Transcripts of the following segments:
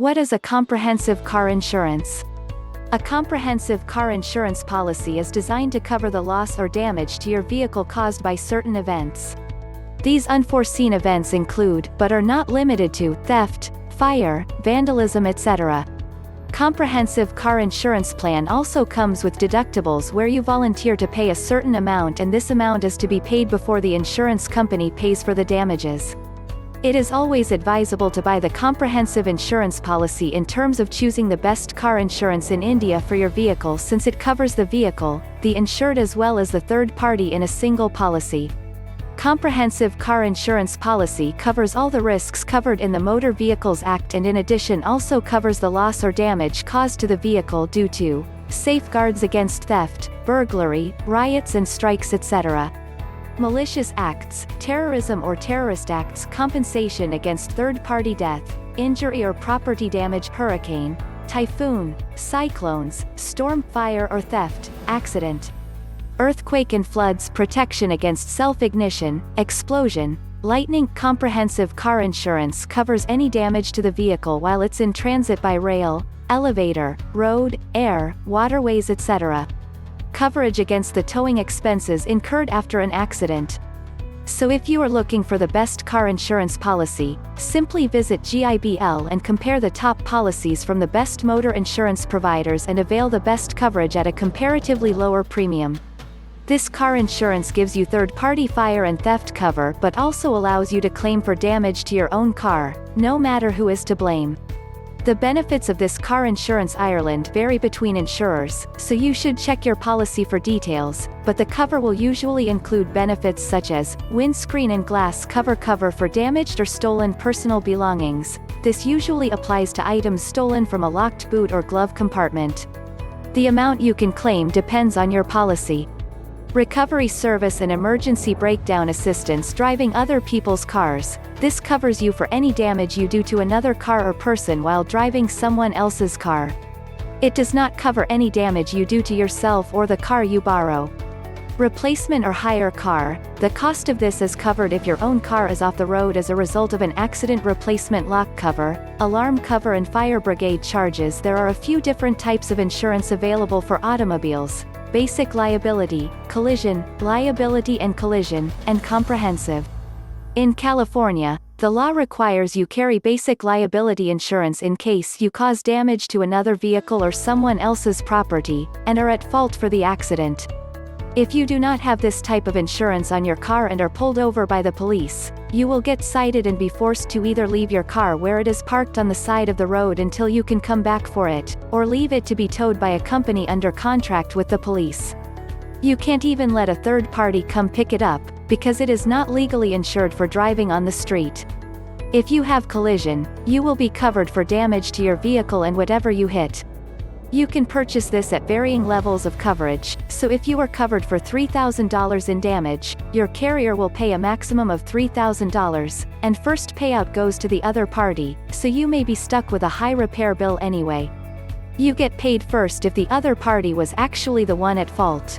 What is a comprehensive car insurance? A comprehensive car insurance policy is designed to cover the loss or damage to your vehicle caused by certain events. These unforeseen events include, but are not limited to, theft, fire, vandalism, etc. Comprehensive car insurance plan also comes with deductibles where you volunteer to pay a certain amount and this amount is to be paid before the insurance company pays for the damages. It is always advisable to buy the comprehensive insurance policy in terms of choosing the best car insurance in India for your vehicle since it covers the vehicle, the insured as well as the third party in a single policy. Comprehensive car insurance policy covers all the risks covered in the Motor Vehicles Act and in addition also covers the loss or damage caused to the vehicle due to safeguards against theft, burglary, riots and strikes, etc. Malicious acts, terrorism or terrorist acts, compensation against third-party death, injury or property damage, hurricane, typhoon, cyclones, storm, fire or theft, accident, earthquake and floods, protection against self-ignition, explosion, lightning. Comprehensive car insurance covers any damage to the vehicle while it's in transit by rail, elevator, road, air, waterways, etc. Coverage against the towing expenses incurred after an accident. So if you are looking for the best car insurance policy, simply visit GIBL and compare the top policies from the best motor insurance providers and avail the best coverage at a comparatively lower premium. This car insurance gives you third-party fire and theft cover but also allows you to claim for damage to your own car, no matter who is to blame. The benefits of this car insurance Ireland vary between insurers, so you should check your policy for details, but the cover will usually include benefits such as windscreen and glass cover for damaged or stolen personal belongings. This usually applies to items stolen from a locked boot or glove compartment. The amount you can claim depends on your policy. Recovery service and emergency breakdown assistance driving other people's cars. This covers you for any damage you do to another car or person while driving someone else's car. It does not cover any damage you do to yourself or the car you borrow. Replacement or hire car. The cost of this is covered if your own car is off the road as a result of an accident. Replacement lock cover, alarm cover and fire brigade charges. There are a few different types of insurance available for automobiles: basic liability, collision, liability and collision, and comprehensive. In California, the law requires you carry basic liability insurance in case you cause damage to another vehicle or someone else's property, and are at fault for the accident. If you do not have this type of insurance on your car and are pulled over by the police, you will get cited and be forced to either leave your car where it is parked on the side of the road until you can come back for it, or leave it to be towed by a company under contract with the police. You can't even let a third party come pick it up, because it is not legally insured for driving on the street. If you have collision, you will be covered for damage to your vehicle and whatever you hit. You can purchase this at varying levels of coverage, so if you are covered for $3,000 in damage, your carrier will pay a maximum of $3,000, and first payout goes to the other party, so you may be stuck with a high repair bill anyway. You get paid first if the other party was actually the one at fault.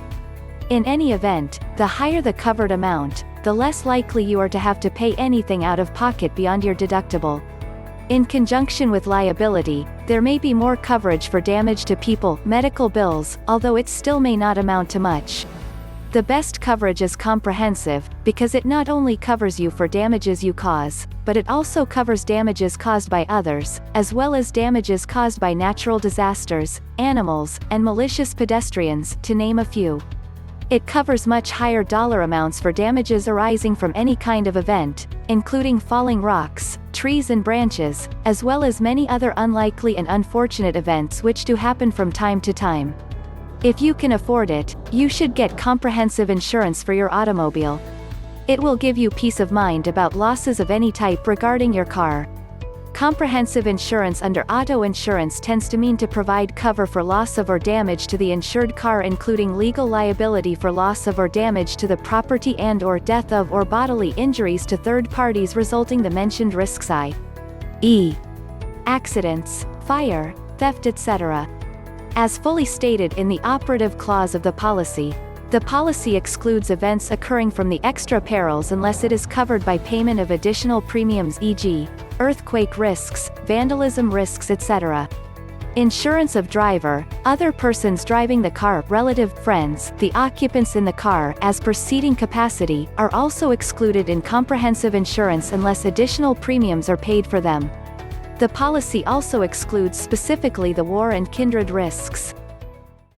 In any event, the higher the covered amount, the less likely you are to have to pay anything out of pocket beyond your deductible. In conjunction with liability, there may be more coverage for damage to people, medical bills, although it still may not amount to much. The best coverage is comprehensive, because it not only covers you for damages you cause, but it also covers damages caused by others, as well as damages caused by natural disasters, animals, and malicious pedestrians, to name a few. It covers much higher dollar amounts for damages arising from any kind of event, including falling rocks, trees and branches, as well as many other unlikely and unfortunate events which do happen from time to time. If you can afford it, you should get comprehensive insurance for your automobile. It will give you peace of mind about losses of any type regarding your car. Comprehensive insurance under auto insurance tends to mean to provide cover for loss of or damage to the insured car, including legal liability for loss of or damage to the property and/or death of or bodily injuries to third parties resulting the mentioned risks, i.e. accidents, fire, theft, etc. As fully stated in the operative clause of the policy, the policy excludes events occurring from the extra perils unless it is covered by payment of additional premiums, e.g., earthquake risks, vandalism risks, etc. Insurance of driver, other persons driving the car, relative, friends, the occupants in the car, as per seating capacity, are also excluded in comprehensive insurance unless additional premiums are paid for them. The policy also excludes specifically the war and kindred risks.